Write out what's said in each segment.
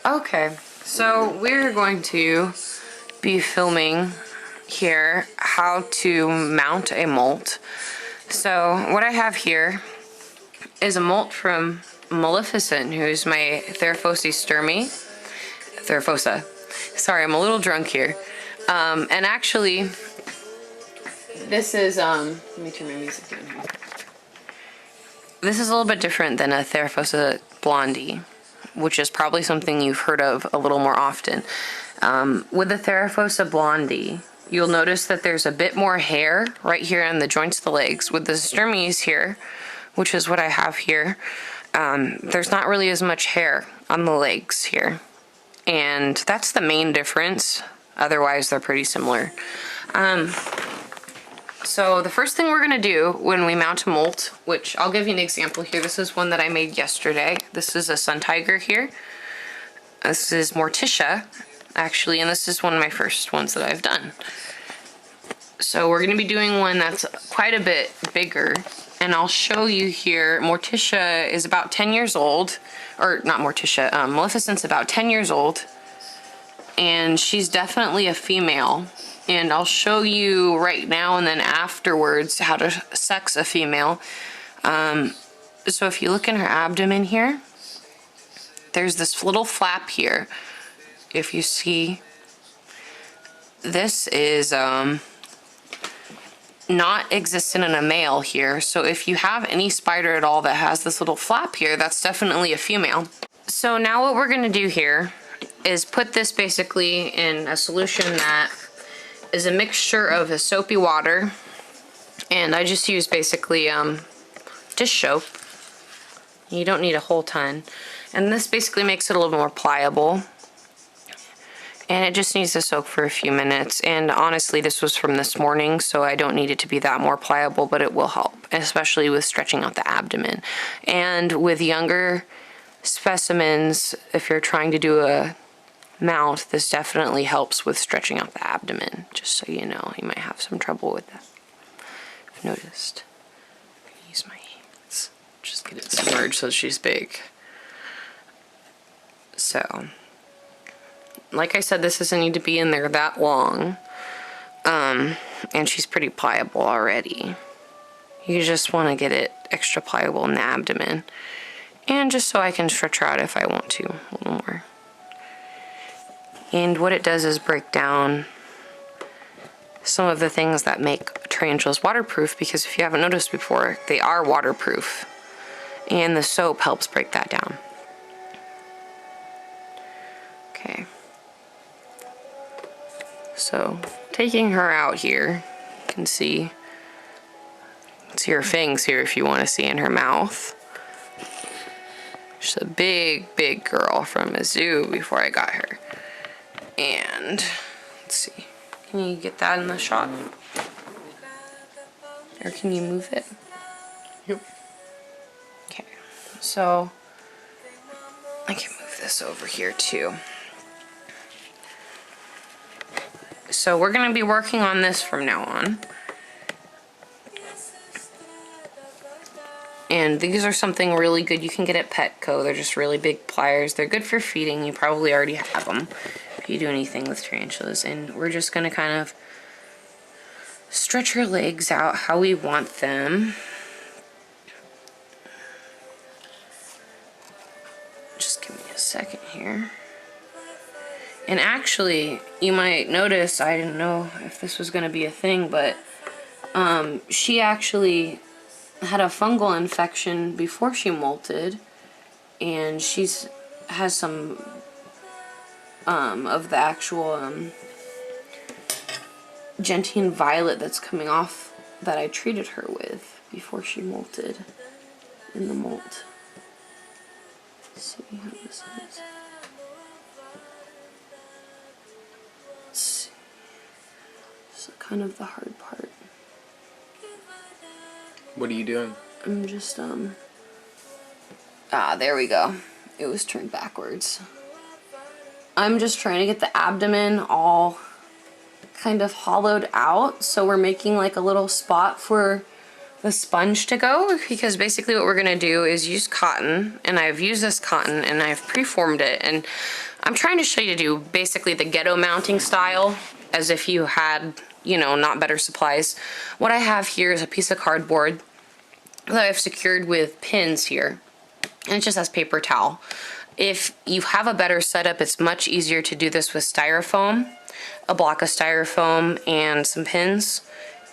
Okay, so we're going to be filming here how to mount a molt. So what I have here is a molt from Maleficent, who's my Therafosa. Sorry, I'm a little drunk here. And actually, this is, let me turn my music down here. This is a little bit different than a Therafosa blondie, which is probably something you've heard of a little more often. With the Therafosa blondie, you'll notice that there's a bit more hair right here on the joints of the legs. With the Sturmies here, which is what I have here, there's not really as much hair on the legs here. And that's the main difference. Otherwise, they're pretty similar. So the first thing we're gonna do when we mount a molt, which I'll give you an example here. This is one that I made yesterday. This is a sun tiger here. This is Morticia, actually, and this is one of my first ones that I've done. So we're gonna be doing one that's quite a bit bigger, and I'll show you here. Morticia is about 10 years old, or not Morticia, Maleficent's about 10 years old, and she's definitely a female. And I'll show you right now and then afterwards how to sex a female. So if you look in her abdomen here, there's this little flap here. If you see, this is not existent in a male here. So if you have any spider at all that has this little flap here, that's definitely a female. So now what we're gonna do here is put this basically in a solution that is a mixture of a soapy water, and I just use basically dish soap. You don't need a whole ton, and this basically makes it a little more pliable, and it just needs to soak for a few minutes. And honestly, this was from this morning, so I don't need it to be that more pliable, but it will help, especially with stretching out the abdomen. And with younger specimens, if you're trying to do a mount, this definitely helps with stretching out the abdomen, just so you know. You might have some trouble with that, I've noticed. I'm gonna use my hands, just get it submerged so she's big. So, like I said, this doesn't need to be in there that long, and she's pretty pliable already. You just want to get it extra pliable in the abdomen, and just so I can stretch her out if I want to a little more. And what it does is break down some of the things that make tarantulas waterproof, because if you haven't noticed before, they are waterproof. And the soap helps break that down. Okay. So, taking her out here, you can see her fangs here if you want to see in her mouth. She's a big, big girl from a zoo before I got her. And let's see, can you get that in the shot? Or can you move it? Yep. Okay, so I can move this over here too. So we're going to be working on this from now on. And these are something really good you can get at Petco. They're just really big pliers. They're good for feeding. You probably already have them if you do anything with tarantulas. And we're just going to kind of stretch her legs out how we want them. Just give me a second here. And actually, you might notice, I didn't know if this was going to be a thing, but she actually had a fungal infection before she molted, and has some of the actual gentian violet that's coming off that I treated her with before she molted in the molt. Let's see how this is. Let's see. This is kind of the hard part. What are you doing? I'm just, there we go. It was turned backwards. I'm just trying to get the abdomen all kind of hollowed out, so we're making like a little spot for the sponge to go, because basically what we're gonna do is use cotton, and I've used this cotton and I've preformed it, and I'm trying to show you to do basically the ghetto mounting style, as if you had, you know, not better supplies. What I have here is a piece of cardboard that I've secured with pins here, and it just has paper towel. If you have a better setup, it's much easier to do this with styrofoam, a block of styrofoam and some pins,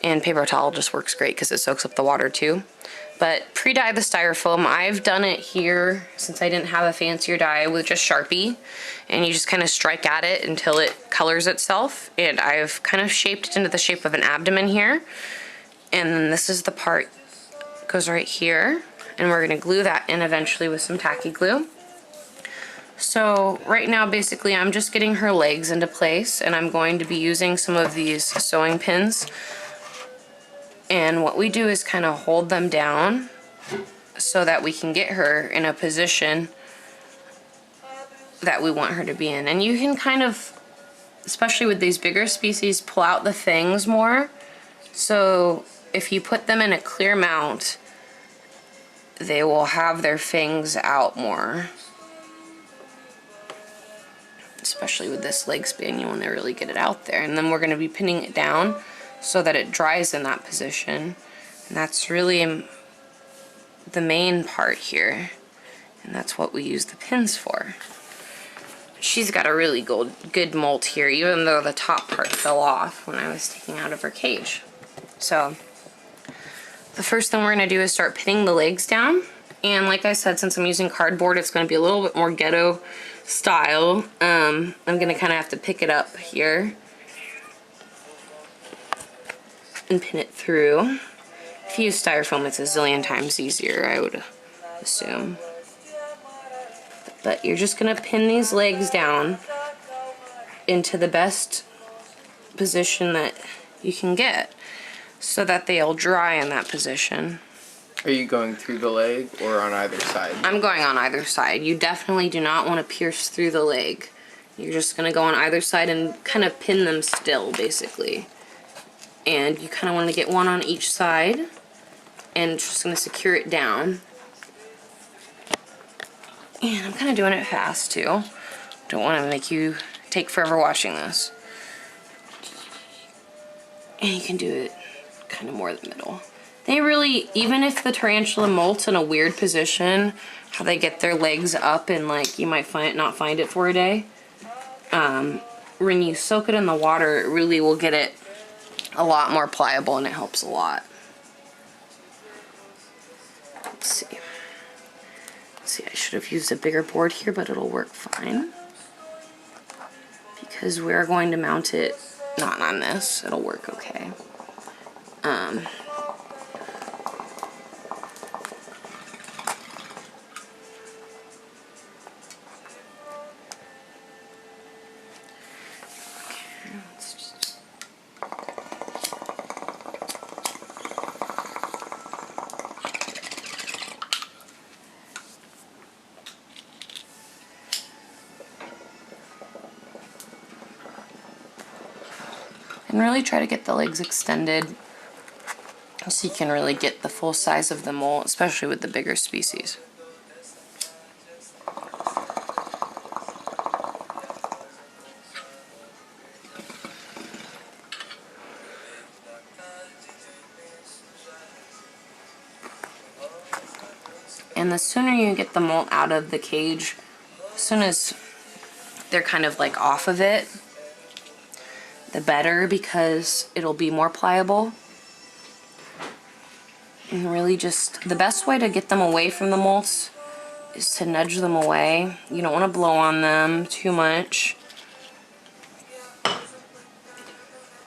and paper towel just works great because it soaks up the water too. But pre-dye the styrofoam. I've done it here, since I didn't have a fancier dye, with just Sharpie, and you just kind of strike at it until it colors itself. And I've kind of shaped it into the shape of an abdomen here, and then this is the part that goes right here, and we're going to glue that in eventually with some tacky glue. So right now basically I'm just getting her legs into place, and I'm going to be using some of these sewing pins. And what we do is kind of hold them down so that we can get her in a position that we want her to be in. And you can kind of, especially with these bigger species, pull out the fangs more. So if you put them in a clear mount, they will have their fangs out more. Especially with this leg span, you want to really get it out there. And then we're going to be pinning it down so that it dries in that position. And that's really the main part here. And that's what we use the pins for. She's got a really good molt here, even though the top part fell off when I was taking out of her cage. So the first thing we're going to do is start pinning the legs down. And like I said, since I'm using cardboard, it's going to be a little bit more ghetto style. I'm going to kind of have to pick it up here and pin it through. If you use styrofoam, it's a zillion times easier, I would assume. But you're just going to pin these legs down into the best position that you can get so that they'll dry in that position. Are you going through the leg or on either side? I'm going on either side. You definitely do not want to pierce through the leg. You're just going to go on either side and kind of pin them still, basically. And you kind of want to get one on each side, and just going to secure it down. And I'm kind of doing it fast too. Don't want to make you take forever watching this. And you can do it kind of more in the middle. They really, even if the tarantula molts in a weird position, how they get their legs up and like you might not find it for a day, when you soak it in the water, it really will get it a lot more pliable, and it helps a lot. Let's see. I should have used a bigger board here, but it'll work fine. Because we're going to mount it not on this. It'll work okay. And really try to get the legs extended so you can really get the full size of the molt, especially with the bigger species. And the sooner you get the molt out of the cage, as soon as they're kind of like off of it, the better, because it'll be more pliable. And really just, the best way to get them away from the molts is to nudge them away. You don't want to blow on them too much.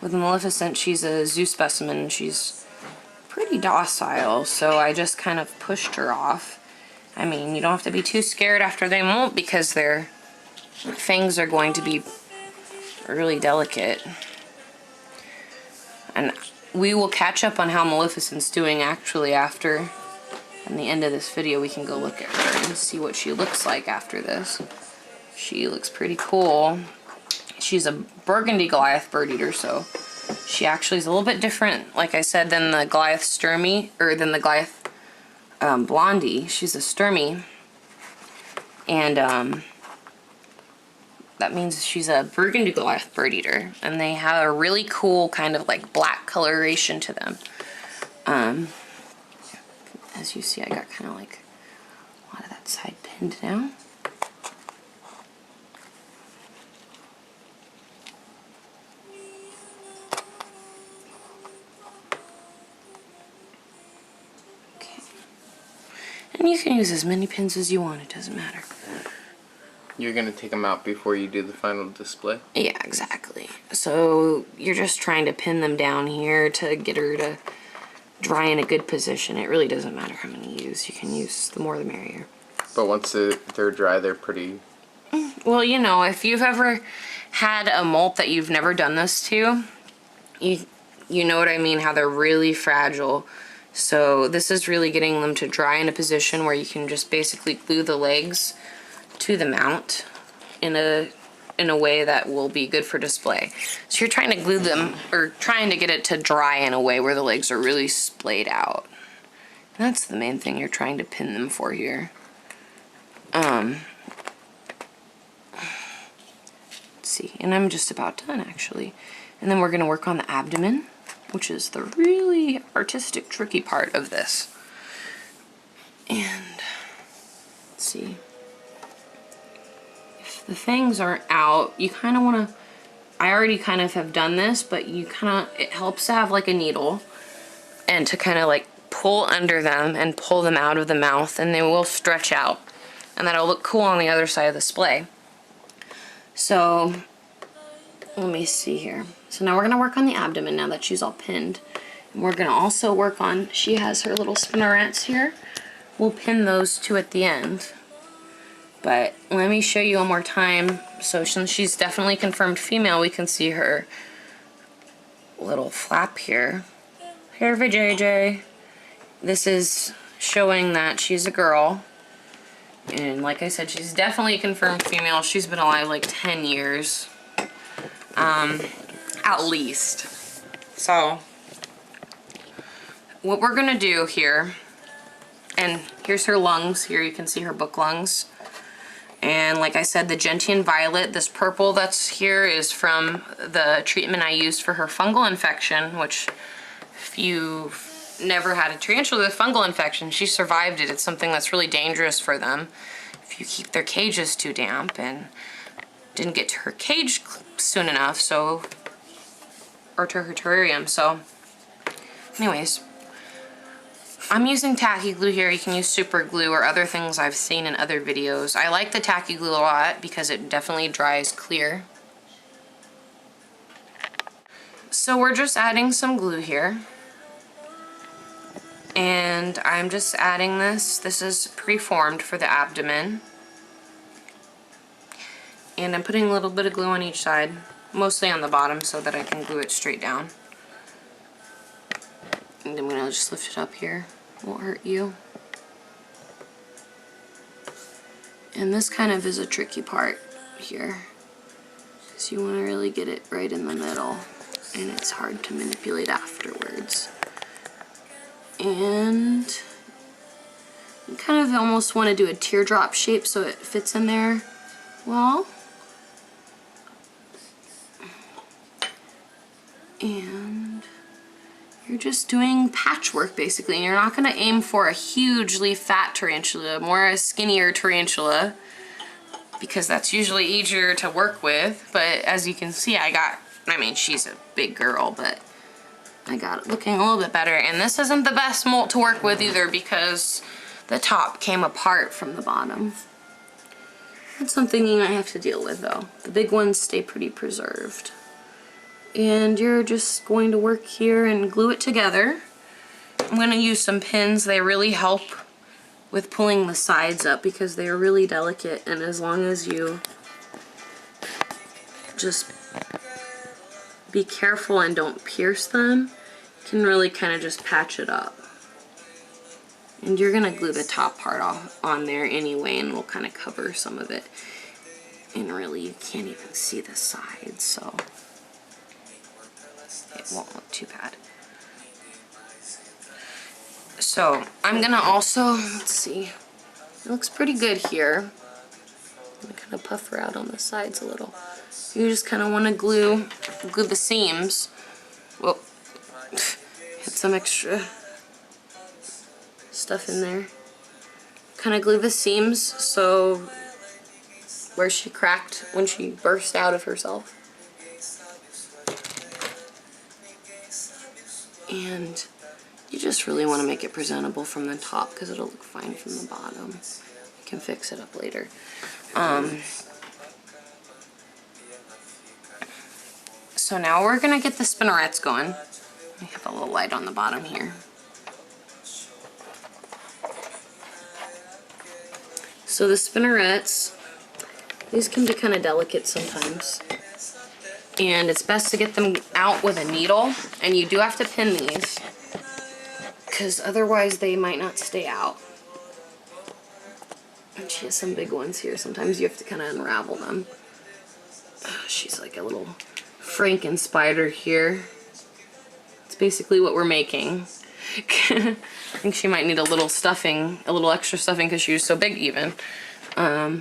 With Maleficent, she's a zoo specimen. She's pretty docile, so I just kind of pushed her off. I mean, you don't have to be too scared after they molt, because their fangs are going to be really delicate. And we will catch up on how Maleficent's doing actually after. In the end of this video, we can go look at her and see what she looks like after this. She looks pretty cool. She's a burgundy Goliath bird eater, so She actually is a little bit different, like I said, than the Goliath Sturmy, or than the Goliath Blondie. She's a Sturmy. And that means she's a Burgundy Goliath bird eater. And they have a really cool kind of like black coloration to them. As you see, I got kind of like a lot of that side pinned down. And you can use as many pins as you want, it doesn't matter. You're going to take them out before you do the final display? Yeah, exactly. So you're just trying to pin them down here to get her to dry in a good position. It really doesn't matter how many you use. You can use the more the merrier. But once they're dry, they're pretty... Well, you know, if you've ever had a molt that you've never done this to, you know what I mean, how they're really fragile. So this is really getting them to dry in a position where you can just basically glue the legs to the mount in a way that will be good for display. So you're trying to glue them, or trying to get it to dry in a way where the legs are really splayed out. And that's the main thing you're trying to pin them for here. Let's see, and I'm just about done actually. And then we're gonna work on the abdomen, which is the really artistic, tricky part of this. And let's see. If the fangs aren't out, you kind of want to, I already kind of have done this, but you kind of, it helps to have like a needle and to kind of like pull under them and pull them out of the mouth, and they will stretch out. And that'll look cool on the other side of the display. So, let me see here. So now we're going to work on the abdomen now that she's all pinned. And we're going to also work on, she has her little spinnerets here. We'll pin those two at the end. But let me show you one more time. So since she's definitely confirmed female, we can see her little flap here. Here, VJJ. This is showing that she's a girl. And like I said, she's definitely a confirmed female. She's been alive like 10 years. At least. So, what we're gonna do here, and here's her lungs. Here you can see her book lungs. And like I said, the gentian violet, this purple that's here is from the treatment I used for her fungal infection, which if you've never had a tarantula with fungal infection, she survived it. It's something that's really dangerous for them if you keep their cages too damp, and didn't get to her cage soon enough, so, or to her terrarium. So anyways, I'm using tacky glue here. You can use super glue or other things I've seen in other videos. I like the tacky glue a lot because it definitely dries clear. So we're just adding some glue here. And I'm just adding this. This is preformed for the abdomen. And I'm putting a little bit of glue on each side, mostly on the bottom so that I can glue it straight down. And I'm gonna just lift it up here. Won't hurt you. And this kind of is a tricky part here, because you want to really get it right in the middle, and it's hard to manipulate afterwards. And you kind of almost want to do a teardrop shape so it fits in there well. And you're just doing patchwork basically, and you're not going to aim for a hugely fat tarantula, more a skinnier tarantula, because that's usually easier to work with. But as you can see, I mean, she's a big girl, but I got it looking a little bit better. And this isn't the best molt to work with either, because the top came apart from the bottom. That's something you might have to deal with though. The big ones stay pretty preserved. And you're just going to work here and glue it together. I'm going to use some pins. They really help with pulling the sides up because they are really delicate, and as long as you just be careful and don't pierce them, you can really kind of just patch it up. And you're going to glue the top part off on there anyway, and we'll kind of cover some of it. And really you can't even see the sides, so it won't look too bad. So I'm gonna also, let's see, it looks pretty good here. I'm gonna kind of puff her out on the sides a little. You just kind of want to glue the seams. Whoa, hit some extra stuff in there. Kind of glue the seams so where she cracked when she burst out of herself. And you just really want to make it presentable from the top because it'll look fine from the bottom. You can fix it up later. So now we're going to get the spinnerets going. We have a little light on the bottom here. So the spinnerets, these can be kind of delicate sometimes. And it's best to get them out with a needle. And you do have to pin these, because otherwise they might not stay out. And she has some big ones here. Sometimes you have to kind of unravel them. She's like a little Franken spider here. It's basically what we're making. I think she might need a little stuffing, a little extra stuffing because she was so big even. Yeah.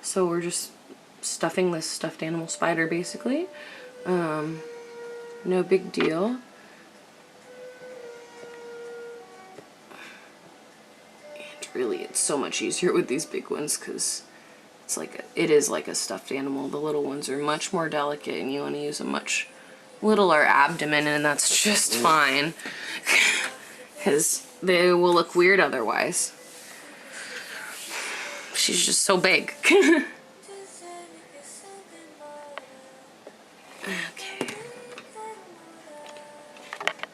So we're just stuffing this stuffed animal spider basically. No big deal. And really it's so much easier with these big ones because it is like a stuffed animal. The little ones are much more delicate and you want to use a much littler abdomen, and that's just fine because they will look weird otherwise. She's just so big. Okay.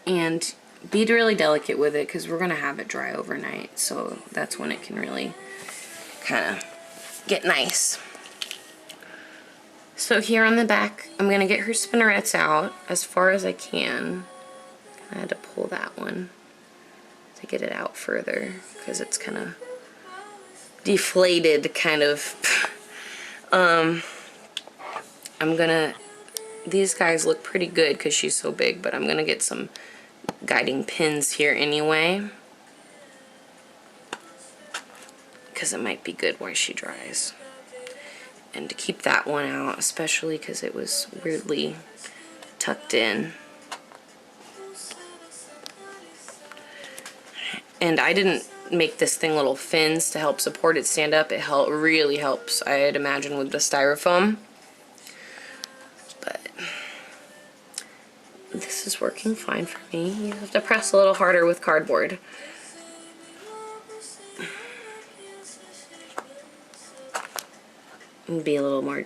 And be really delicate with it because we're going to have it dry overnight, so that's when it can really kind of get nice. So here on the back, I'm going to get her spinnerets out as far as I can. I had to pull that one to get it out further because it's kind of deflated, kind of. These guys look pretty good because she's so big, but I'm going to get some guiding pins here anyway, because it might be good while she dries. And to keep that one out, especially because it was weirdly tucked in. And I didn't make this thing little fins to help support it stand up. It really helps, I'd imagine, with the styrofoam. But this is working fine for me. You have to press a little harder with cardboard. And be a little more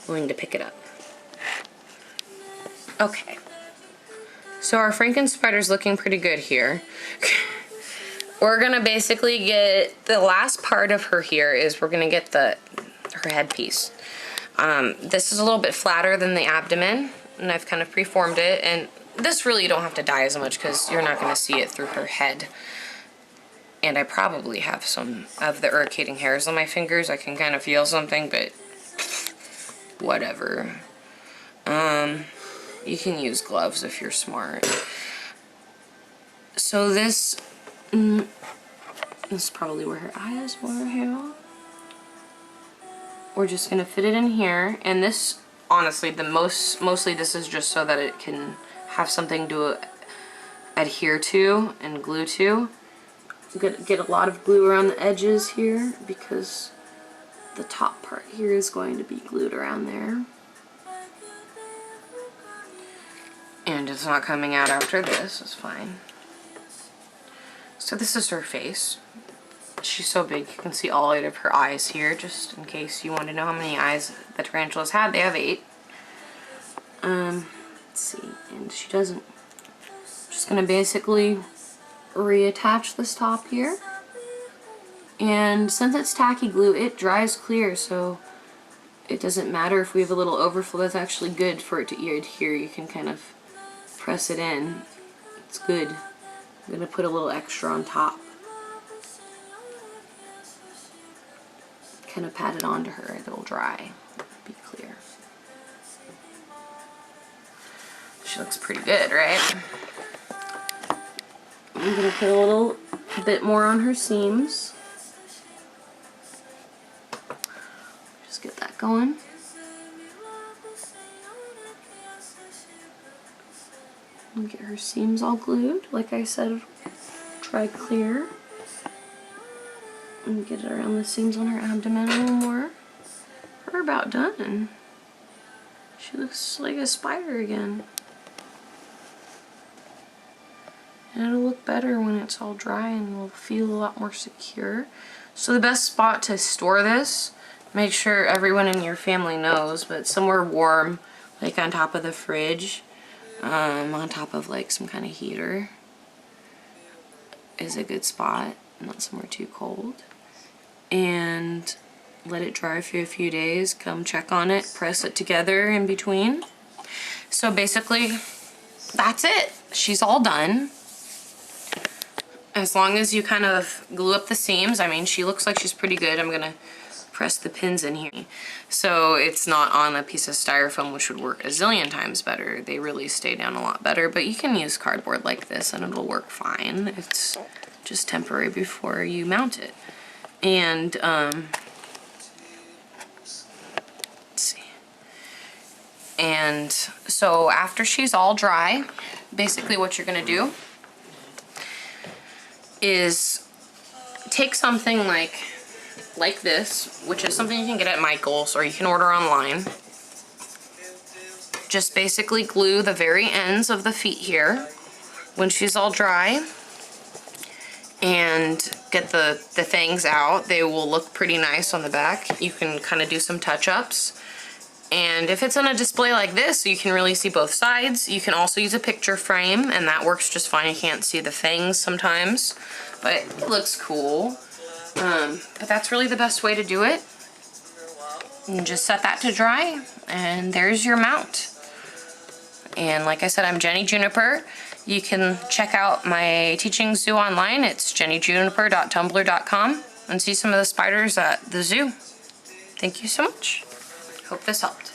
willing to pick it up. Okay. So our Franken spider's looking pretty good here. We're gonna basically get the last part of her here is we're gonna get her headpiece. This is a little bit flatter than the abdomen, and I've kind of preformed it, and this really you don't have to dye as much because you're not gonna see it through her head. And I probably have some of the uricating hairs on my fingers. I can kind of feel something, but whatever. You can use gloves if you're smart. So this is probably where her eyes were here. We're just gonna fit it in here, and this, honestly, mostly this is just so that it can have something to adhere to and glue to. Get a lot of glue around the edges here because the top part here is going to be glued around there. And it's not coming out after this, it's fine. So this is her face. She's so big you can see all 8 of her eyes here, just in case you want to know how many eyes the tarantulas had. They have 8. Let's see, and she doesn't. Just gonna basically reattach this top here, and since it's tacky glue, it dries clear, so it doesn't matter if we have a little overflow. That's actually good for it to adhere. You can kind of press it in. It's good. I'm gonna put a little extra on top. kind of pat it onto her, it'll dry. Be clear. She looks pretty good, right? I'm gonna put a little bit more on her seams. Just get that going. And get her seams all glued. Like I said, try clear. And get it around the seams on her abdomen a little more. We're about done. She looks like a spider again. And it'll look better when it's all dry and will feel a lot more secure. So the best spot to store this, make sure everyone in your family knows, but somewhere warm, like on top of the fridge, on top of like some kind of heater is a good spot, not somewhere too cold. And let it dry for a few days, come check on it, press it together in between. So basically, that's it. She's all done. As long as you kind of glue up the seams, I mean, she looks like she's pretty good. I'm gonna press the pins in here. So it's not on a piece of styrofoam, which would work a zillion times better. They really stay down a lot better, but you can use cardboard like this and it'll work fine. It's just temporary before you mount it. And, let's see. And so after she's all dry, basically what you're gonna do is take something like this, which is something you can get at Michael's or you can order online. Just basically glue the very ends of the feet here when she's all dry and get the things out. They will look pretty nice on the back. You can kind of do some touch-ups. And if it's on a display like this, you can really see both sides. You can also use a picture frame, and that works just fine. You can't see the fangs sometimes, but it looks cool. But that's really the best way to do it. And just set that to dry, and there's your mount. And like I said, I'm Jenny Juniper. You can check out my teaching zoo online. It's jennyjuniper.tumblr.com and see some of the spiders at the zoo. Thank you so much. Hope this helped.